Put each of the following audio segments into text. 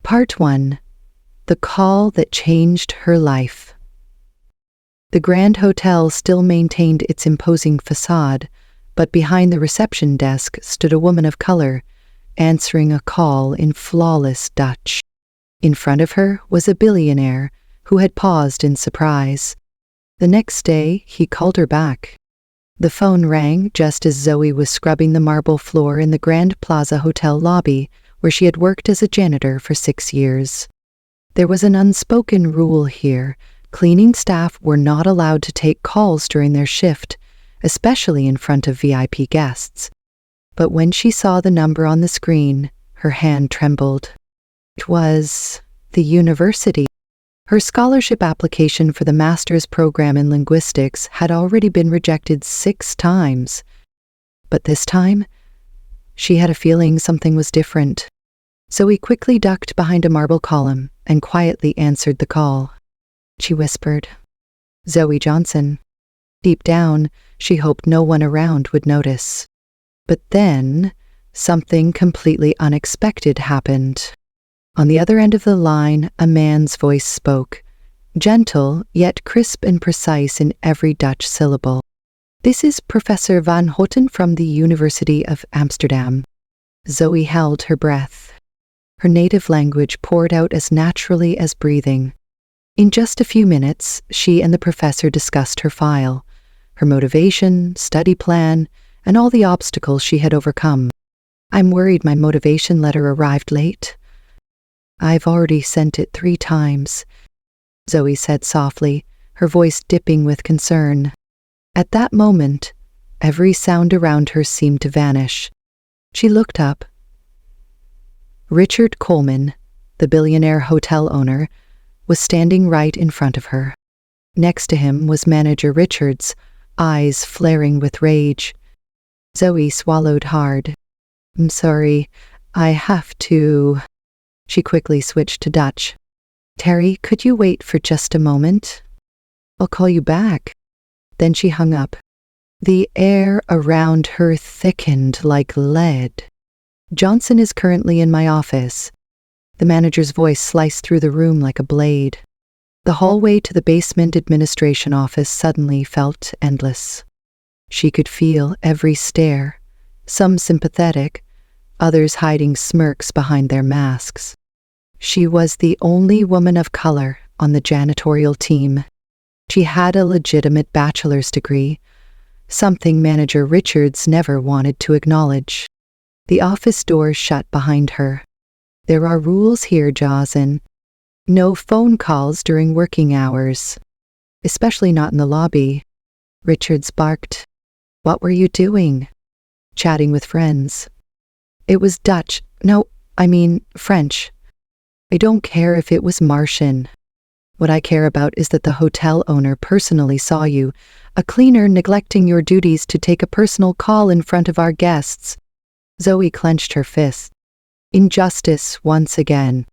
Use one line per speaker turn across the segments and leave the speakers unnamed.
Part 1. The Call That Changed Her Life. The Grand Hotel still maintained its imposing facade, but behind the reception desk stood a woman of color, answering a call in flawless Dutch. In front of her was a billionaire who had paused in surprise. The next day, he called her back. The phone rang just as Zoe was scrubbing the marble floor in the Grand Plaza Hotel lobby, where she had worked as a janitor for 6 years. There was an unspoken rule here. Cleaning staff were not allowed to take calls during their shift, especially in front of VIP guests. But when she saw the number on the screen, her hand trembled. It was the university. Her scholarship application for the master's program in linguistics had already been rejected 6 times. But this time, she had a feeling something was different. Zoe quickly ducked behind a marble column and quietly answered the call. She whispered, "Zoe Johnson." Deep down, she hoped no one around would notice. But then, something completely unexpected happened. On the other end of the line, a man's voice spoke, gentle yet crisp and precise in every Dutch syllable. "This is Professor Van Houten from the University of Amsterdam." Zoe held her breath. Her native language poured out as naturally as breathing. In just a few minutes, she and the professor discussed her file, her motivation, study plan, and all the obstacles she had overcome. "I'm worried my motivation letter arrived late." "I've already sent it 3 times, Zoe said softly, her voice dipping with concern. At that moment, every sound around her seemed to vanish. She looked up. Richard Coleman, the billionaire hotel owner, was standing right in front of her. Next to him was manager Richards, eyes flaring with rage. Zoe swallowed hard. "I'm sorry, I have to..." She quickly switched to Dutch. "Terry, could you wait for just a moment? I'll call you back." Then she hung up. The air around her thickened like lead. "Johnson is currently in my office." The manager's voice sliced through the room like a blade. The hallway to the basement administration office suddenly felt endless. She could feel every stare, some sympathetic, others hiding smirks behind their masks. She was the only woman of color on the janitorial team. She had a legitimate bachelor's degree, something manager Richards never wanted to acknowledge. The office door shut behind her. "There are rules here, Johnson. No phone calls during working hours. Especially not in the lobby." Richards barked. "What were you doing?" "Chatting with friends." "It was Dutch. No, I mean French. I don't care if it was Martian. What I care about is that the hotel owner personally saw you, a cleaner neglecting your duties to take a personal call in front of our guests." Zoe clenched her fist. Injustice once again.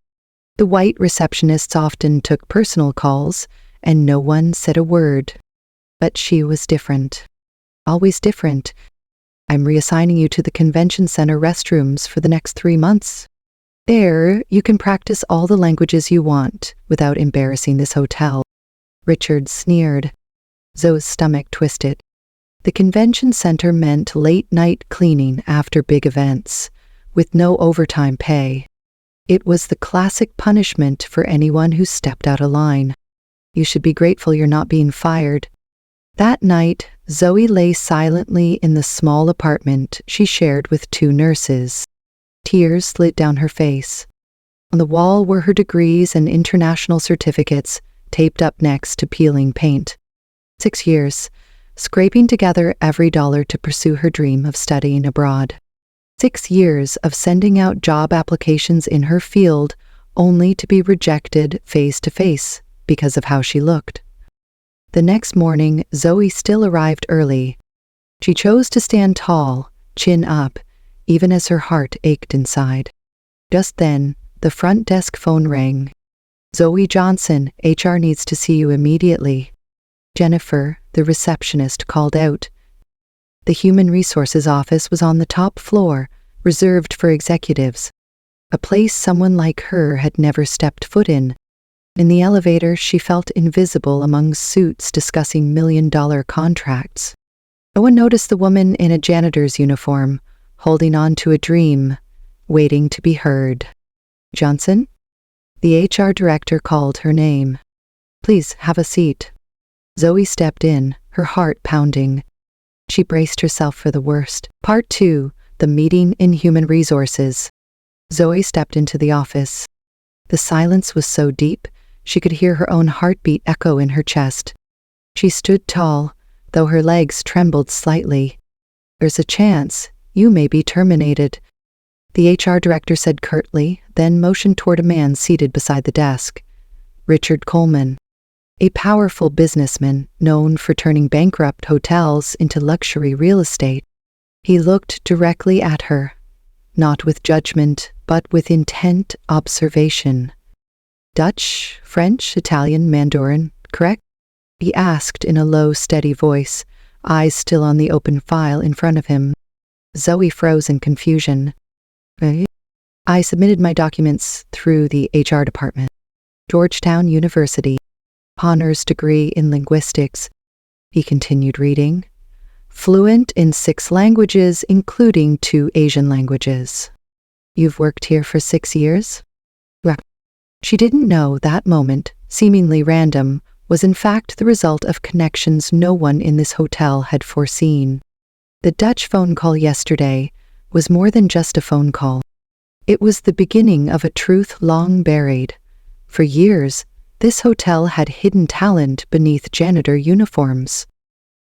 The white receptionists often took personal calls, and no one said a word. But she was different. Always different. "I'm reassigning you to the convention center restrooms for the next 3 months. There, you can practice all the languages you want without embarrassing this hotel." Richard sneered. Zoe's stomach twisted. The convention center meant late-night cleaning after big events, with no overtime pay. It was the classic punishment for anyone who stepped out of line. "You should be grateful you're not being fired." That night, Zoe lay silently in the small apartment she shared with 2 nurses. Tears slid down her face. On the wall were her degrees and international certificates, taped up next to peeling paint. 6 years, scraping together every dollar to pursue her dream of studying abroad. 6 years of sending out job applications in her field only to be rejected face to face because of how she looked. The next morning, Zoe still arrived early. She chose to stand tall, chin up, even as her heart ached inside. Just then, the front desk phone rang. "Zoe Johnson, HR needs to see you immediately." Jennifer, the receptionist, called out. The Human Resources office was on the top floor, reserved for executives. a place someone like her had never stepped foot in. In the elevator, she felt invisible among suits discussing million-dollar contracts. No one noticed the woman in a janitor's uniform, holding on to a dream, waiting to be heard. "Johnson?" The HR director called her name. "Please, have a seat." Zoe stepped in, her heart pounding. She braced herself for the worst. Part 2, the meeting in human resources. Zoe stepped into the office. The silence was so deep, she could hear her own heartbeat echo in her chest. She stood tall, though her legs trembled slightly. "There's a chance you may be terminated," the HR director said curtly, then motioned toward a man seated beside the desk. Richard Coleman, a powerful businessman known for turning bankrupt hotels into luxury real estate. He looked directly at her, not with judgment, but with intent observation. "Dutch, French, Italian, Mandarin, correct?" he asked in a low, steady voice, eyes still on the open file in front of him. Zoe froze in confusion. "I submitted my documents through the HR department. Georgetown University. Honors degree in linguistics." He continued reading. "Fluent in 6 languages, including 2 Asian languages. You've worked here for 6 years?" She didn't know that moment, seemingly random, was in fact the result of connections no one in this hotel had foreseen. The Dutch phone call yesterday was more than just a phone call. It was the beginning of a truth long buried. For years, this hotel had hidden talent beneath janitor uniforms.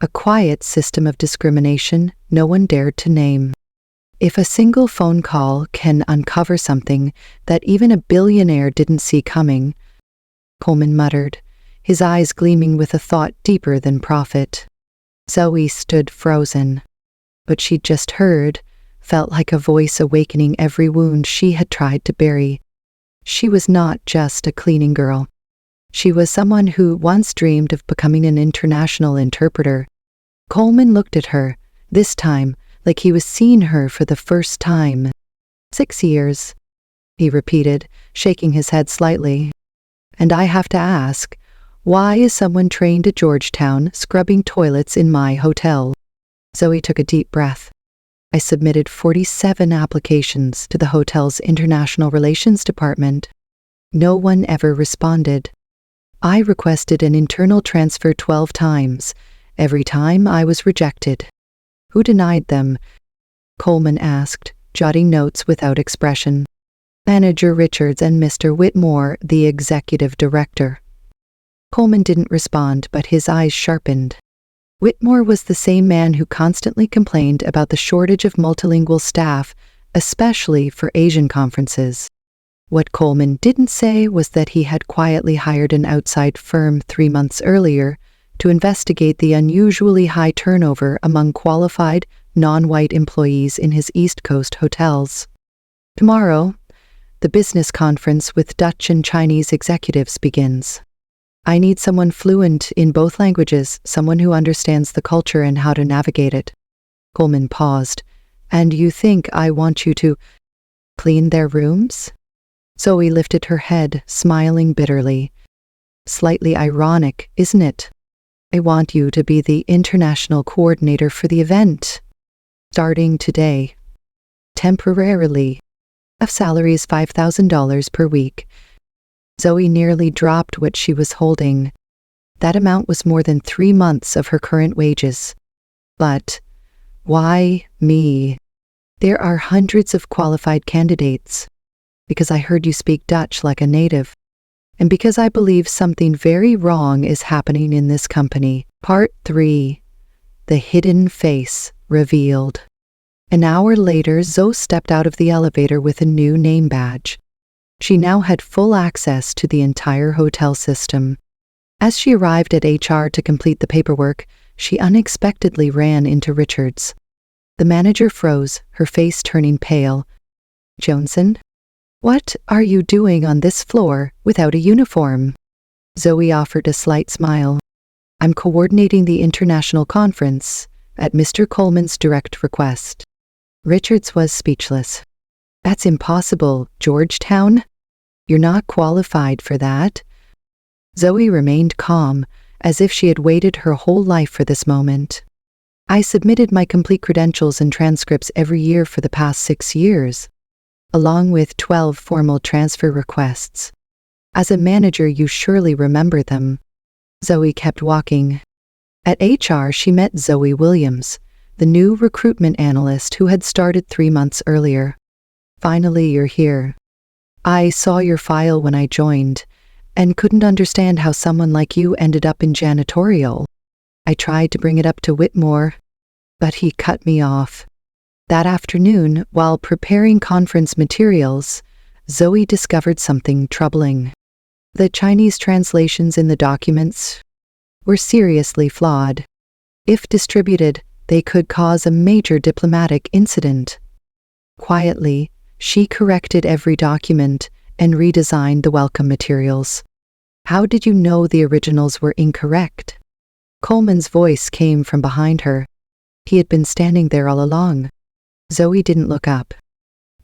A quiet system of discrimination no one dared to name. If a single phone call can uncover something that even a billionaire didn't see coming, Coleman muttered, his eyes gleaming with a thought deeper than profit. Zoe stood frozen. What she'd just heard felt like a voice awakening every wound she had tried to bury. She was not just a cleaning girl. She was someone who once dreamed of becoming an international interpreter. Coleman looked at her, this time like he was seeing her for the first time. 6 years, he repeated, shaking his head slightly. "And I have to ask, why is someone trained at Georgetown scrubbing toilets in my hotel?" Zoe took a deep breath. "I submitted 47 applications to the hotel's International Relations Department. No one ever responded. I requested an internal transfer 12 times. Every time I was rejected." "Who denied them?" Coleman asked, jotting notes without expression. "Manager Richards and Mr. Whitmore, the executive director." Coleman didn't respond, but his eyes sharpened. Whitmore was the same man who constantly complained about the shortage of multilingual staff, especially for Asian conferences. What Coleman didn't say was that he had quietly hired an outside firm 3 months earlier to investigate the unusually high turnover among qualified, non-white employees in his East Coast hotels. Tomorrow, the business conference with Dutch and Chinese executives begins. I need someone fluent in both languages, someone who understands the culture and how to navigate it. Coleman paused. "And you think I want you to clean their rooms?" Zoe lifted her head, smiling bitterly. "Slightly ironic, isn't it? I want you to be the international coordinator for the event. Starting today. Temporarily. Of salary is $5,000 per week." Zoe nearly dropped what she was holding. That amount was more than 3 months of her current wages. "But why me? There are hundreds of qualified candidates. Because I heard you speak Dutch like a native. And because I believe something very wrong is happening in this company." Part 3. The hidden face revealed. An hour later, Zoe stepped out of the elevator with a new name badge. She now had full access to the entire hotel system. As she arrived at HR to complete the paperwork, she unexpectedly ran into Richards. The manager froze, her face turning pale. "Johnson? What are you doing on this floor without a uniform?" Zoe offered a slight smile. "I'm coordinating the international conference at Mr. Coleman's direct request." Richards was speechless. That's impossible, Georgetown. You're not qualified for that. Zoe remained calm, as if she had waited her whole life for this moment. I submitted my complete credentials and transcripts every year for the past 6 years, along with 12 formal transfer requests. As a manager, you surely remember them. Zoe kept walking. At HR, she met Zoe Williams, the new recruitment analyst who had started 3 months earlier. Finally, you're here. I saw your file when I joined, and couldn't understand how someone like you ended up in janitorial. I tried to bring it up to Whitmore, but he cut me off. That afternoon, while preparing conference materials, Zoe discovered something troubling. The Chinese translations in the documents were seriously flawed. If distributed, they could cause a major diplomatic incident. Quietly, she corrected every document and redesigned the welcome materials. How did you know the originals were incorrect? Coleman's voice came from behind her. He had been standing there all along. Zoe didn't look up.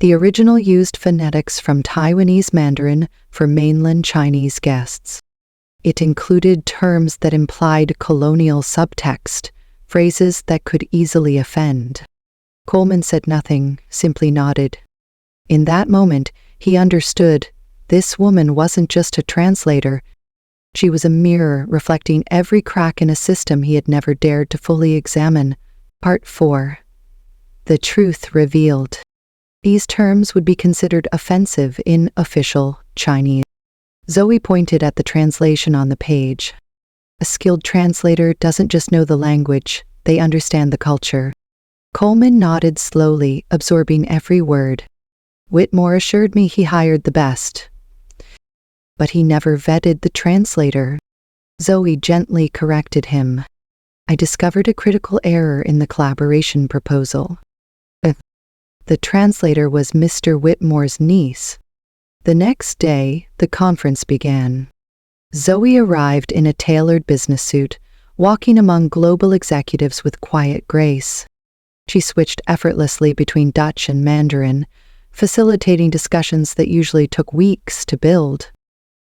The original used phonetics from Taiwanese Mandarin for mainland Chinese guests. It included terms that implied colonial subtext, phrases that could easily offend. Coleman said nothing, simply nodded. In that moment, he understood this woman wasn't just a translator. She was a mirror reflecting every crack in a system he had never dared to fully examine. Part 4. The truth revealed. These terms would be considered offensive in official Chinese. Zoe pointed at the translation on the page. A skilled translator doesn't just know the language, they understand the culture. Coleman nodded slowly, absorbing every word. Whitmore assured me he hired the best. But he never vetted the translator. Zoe gently corrected him. I discovered a critical error in the collaboration proposal. The translator was Mr. Whitmore's niece. The next day, the conference began. Zoe arrived in a tailored business suit, walking among global executives with quiet grace. She switched effortlessly between Dutch and Mandarin, facilitating discussions that usually took weeks to build.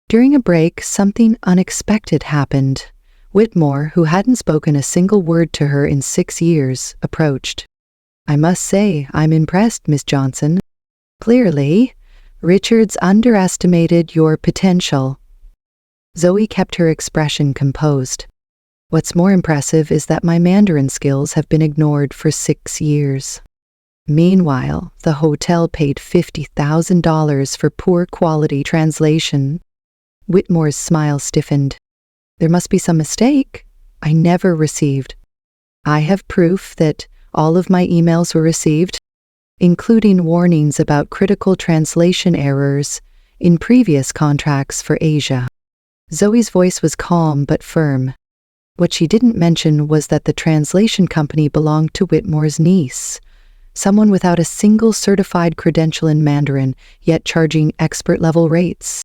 During a break, something unexpected happened. Whitmore, who hadn't spoken a single word to her in 6 years, approached. I must say, I'm impressed, Miss Johnson. Clearly, Richards underestimated your potential. Zoe kept her expression composed. What's more impressive is that my Mandarin skills have been ignored for 6 years. Meanwhile, the hotel paid $50,000 for poor quality translation. Whitmore's smile stiffened. There must be some mistake. I never received. I have proof that all of my emails were received, including warnings about critical translation errors in previous contracts for Asia. Zoe's voice was calm but firm. What she didn't mention was that the translation company belonged to Whitmore's niece, someone without a single certified credential in Mandarin, yet charging expert-level rates.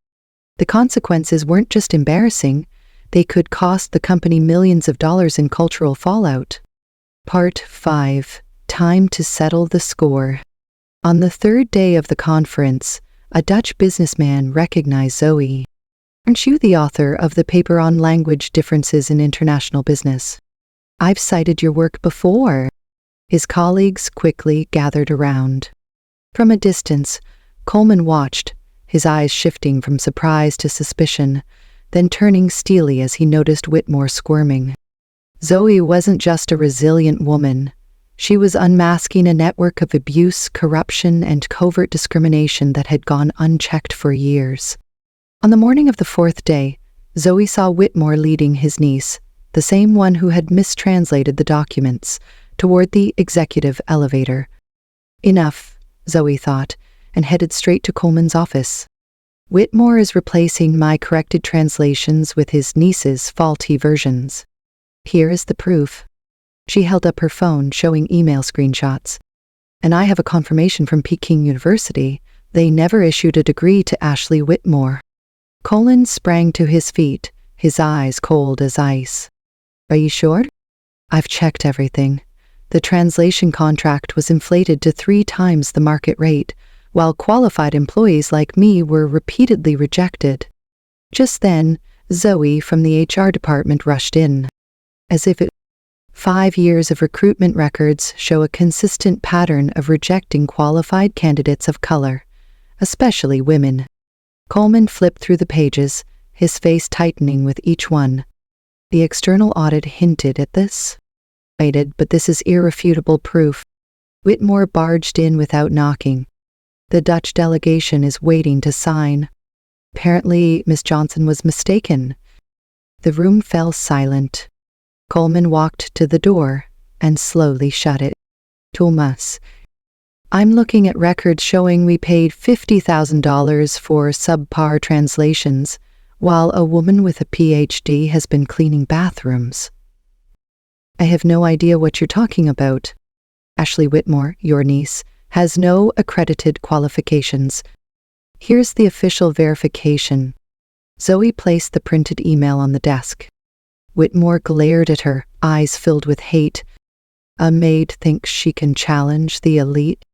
The consequences weren't just embarrassing, they could cost the company millions of dollars in cultural fallout. Part 5. Time to settle the score. On the 3rd day of the conference, a Dutch businessman recognized Zoe. Aren't you the author of the paper on language differences in international business? I've cited your work before. His colleagues quickly gathered around. From a distance, Coleman watched, his eyes shifting from surprise to suspicion, then turning steely as he noticed Whitmore squirming. Zoe wasn't just a resilient woman. She was unmasking a network of abuse, corruption, and covert discrimination that had gone unchecked for years. On the morning of the 4th day, Zoe saw Whitmore leading his niece, the same one who had mistranslated the documents, toward the executive elevator. Enough, Zoe thought, and headed straight to Coleman's office. Whitmore is replacing my corrected translations with his niece's faulty versions. Here is the proof. She held up her phone, showing email screenshots. And I have a confirmation from Peking University. They never issued a degree to Ashley Whitmore. Colin sprang to his feet, his eyes cold as ice. Are you sure? I've checked everything. The translation contract was inflated to 3 times the market rate, while qualified employees like me were repeatedly rejected. Just then, Zoe from the HR department rushed in. As if 5 years of recruitment records show a consistent pattern of rejecting qualified candidates of color, especially women. Coleman flipped through the pages, his face tightening with each one. The external audit hinted at this. But this is irrefutable proof. Whitmore barged in without knocking. The Dutch delegation is waiting to sign. Apparently, Miss Johnson was mistaken. The room fell silent. Coleman walked to the door and slowly shut it. Thomas, I'm looking at records showing we paid $50,000 for subpar translations, while a woman with a PhD has been cleaning bathrooms. I have no idea what you're talking about. Ashley Whitmore, your niece, has no accredited qualifications. Here's the official verification. Zoe placed the printed email on the desk. Whitmore glared at her, eyes filled with hate. A maid thinks she can challenge the elite?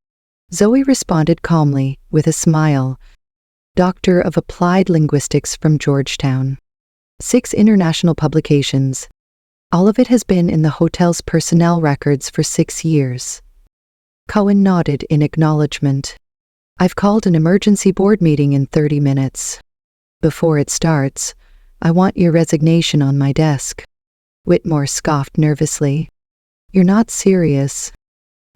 Zoe responded calmly, with a smile. Doctor of Applied Linguistics from Georgetown. 6 international publications. All of it has been in the hotel's personnel records for 6 years. Cohen nodded in acknowledgement. I've called an emergency board meeting in 30 minutes. Before it starts, I want your resignation on my desk. Whitmore scoffed nervously. You're not serious.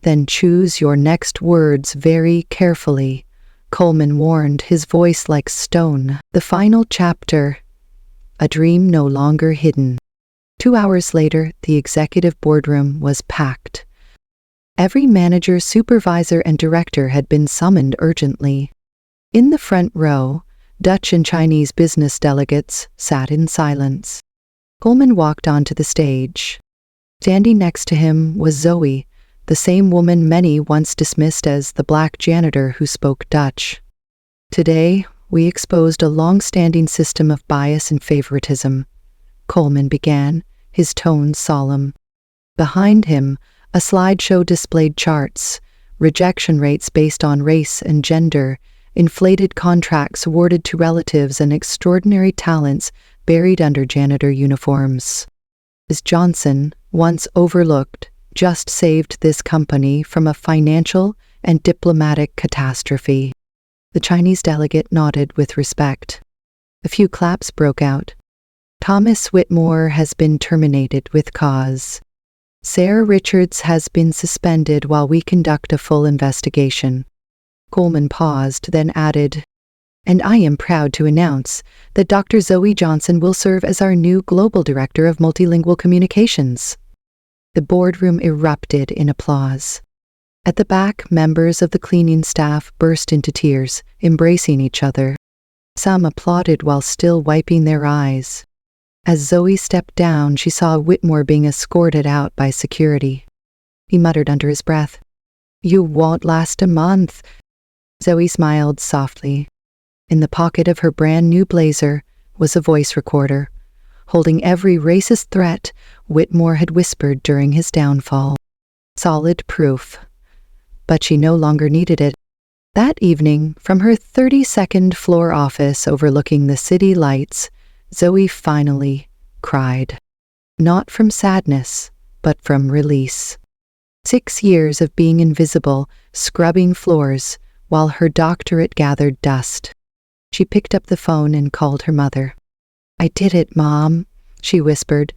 Then choose your next words very carefully, Coleman warned, his voice like stone. The final chapter. A dream no longer hidden. 2 hours later, the executive boardroom was packed. Every manager, supervisor, and director had been summoned urgently. In the front row, Dutch and Chinese business delegates sat in silence. Coleman walked onto the stage. Standing next to him was Zoe, the same woman many once dismissed as the black janitor who spoke Dutch. Today, we exposed a long-standing system of bias and favoritism, Coleman began, his tone solemn. Behind him, a slideshow displayed charts, rejection rates based on race and gender, inflated contracts awarded to relatives, and extraordinary talents buried under janitor uniforms. Ms. Johnson, once overlooked, just saved this company from a financial and diplomatic catastrophe. The Chinese delegate nodded with respect. A few claps broke out. Thomas Whitmore has been terminated with cause. Sarah Richards has been suspended while we conduct a full investigation. Coleman paused, then added, and I am proud to announce that Dr. Zoe Johnson will serve as our new Global Director of Multilingual Communications. The boardroom erupted in applause. At the back, members of the cleaning staff burst into tears, embracing each other. Some applauded while still wiping their eyes. As Zoe stepped down, she saw Whitmore being escorted out by security. He muttered under his breath, "You won't last a month." Zoe smiled softly. In the pocket of her brand-new blazer was a voice recorder, holding every racist threat Whitmore had whispered during his downfall. Solid proof. But she no longer needed it. That evening, from her 32nd floor office overlooking the city lights, Zoe finally cried. Not from sadness, but from release. 6 years of being invisible, scrubbing floors, while her doctorate gathered dust. She picked up the phone and called her mother. "I did it, Mom," she whispered.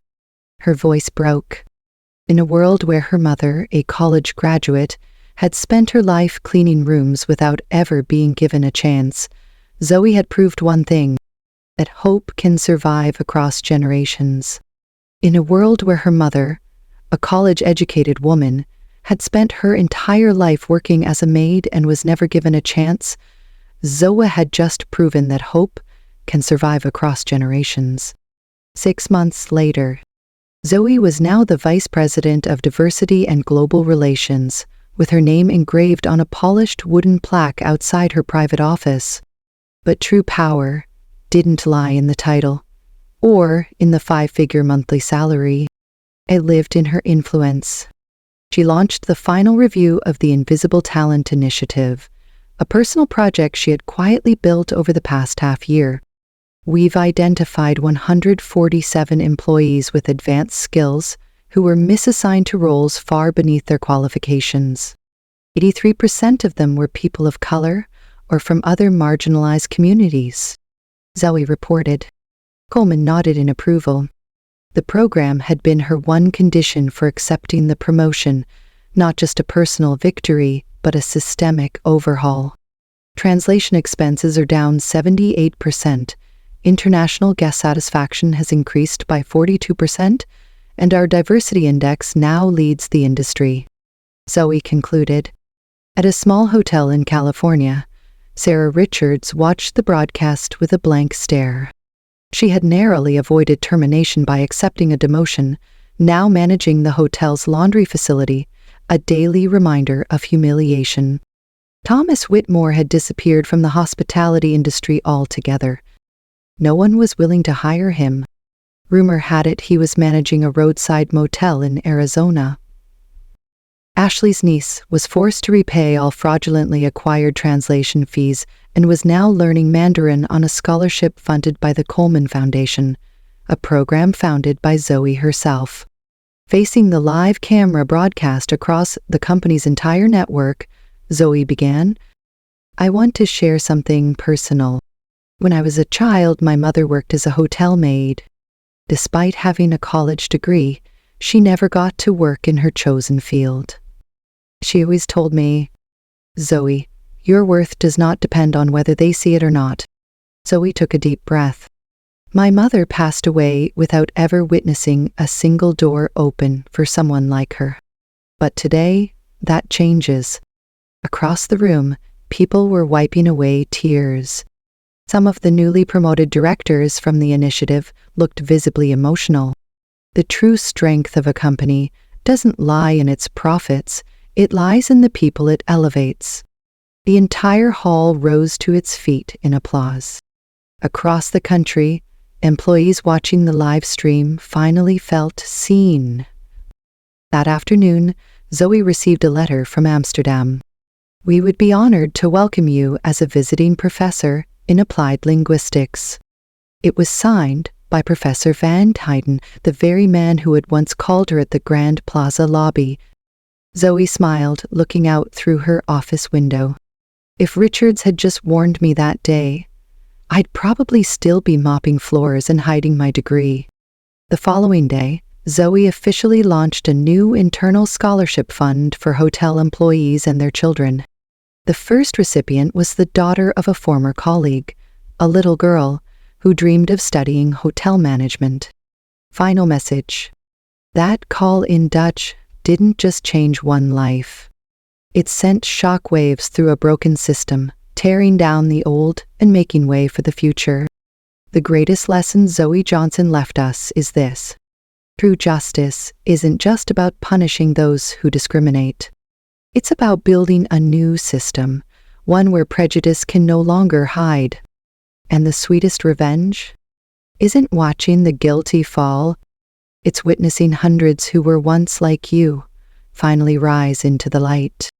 Her voice broke. In a world where her mother, a college graduate, had spent her life cleaning rooms without ever being given a chance, Zoe had proved one thing, that hope can survive across generations. In a world where her mother, a college-educated woman, had spent her entire life working as a maid and was never given a chance, Zoe had just proven that hope can survive across generations. 6 months later, Zoe was now the Vice President of Diversity and Global Relations, with her name engraved on a polished wooden plaque outside her private office. But true power didn't lie in the title, or in the 5-figure monthly salary. It lived in her influence. She launched the final review of the Invisible Talent Initiative, a personal project she had quietly built over the past half year. We've identified 147 employees with advanced skills who were misassigned to roles far beneath their qualifications. 83% of them were people of color or from other marginalized communities, Zoe reported. Coleman nodded in approval. The program had been her one condition for accepting the promotion, not just a personal victory, but a systemic overhaul. Translation expenses are down 78%, international guest satisfaction has increased by 42%, and our diversity index now leads the industry, Zoe concluded. At a small hotel in California, Sarah Richards watched the broadcast with a blank stare. She had narrowly avoided termination by accepting a demotion, now managing the hotel's laundry facility, a daily reminder of humiliation. Thomas Whitmore had disappeared from the hospitality industry altogether. No one was willing to hire him. Rumor had it he was managing a roadside motel in Arizona. Ashley's niece was forced to repay all fraudulently acquired translation fees and was now learning Mandarin on a scholarship funded by the Coleman Foundation, a program founded by Zoe herself. Facing the live camera broadcast across the company's entire network, Zoe began, "I want to share something personal. When I was a child, my mother worked as a hotel maid. Despite having a college degree, she never got to work in her chosen field. She always told me, 'Zoe, your worth does not depend on whether they see it or not.'" Zoe took a deep breath. "My mother passed away without ever witnessing a single door open for someone like her. But today, that changes." Across the room, people were wiping away tears. Some of the newly promoted directors from the initiative looked visibly emotional. The true strength of a company doesn't lie in its profits, it lies in the people it elevates. The entire hall rose to its feet in applause. Across the country, employees watching the live stream finally felt seen. That afternoon, Zoe received a letter from Amsterdam. "We would be honored to welcome you as a visiting professor in applied linguistics." It was signed by Professor Van Teyden, the very man who had once called her at the Grand Plaza lobby. Zoe smiled, looking out through her office window. If Richards had just warned me that day, I'd probably still be mopping floors and hiding my degree. The following day, Zoe officially launched a new internal scholarship fund for hotel employees and their children. The first recipient was the daughter of a former colleague, a little girl who dreamed of studying hotel management. Final message. That call in Dutch didn't just change one life. It sent shockwaves through a broken system, tearing down the old and making way for the future. The greatest lesson Zoe Johnson left us is this: true justice isn't just about punishing those who discriminate. It's about building a new system, one where prejudice can no longer hide. And the sweetest revenge isn't watching the guilty fall, it's witnessing hundreds who were once like you finally rise into the light.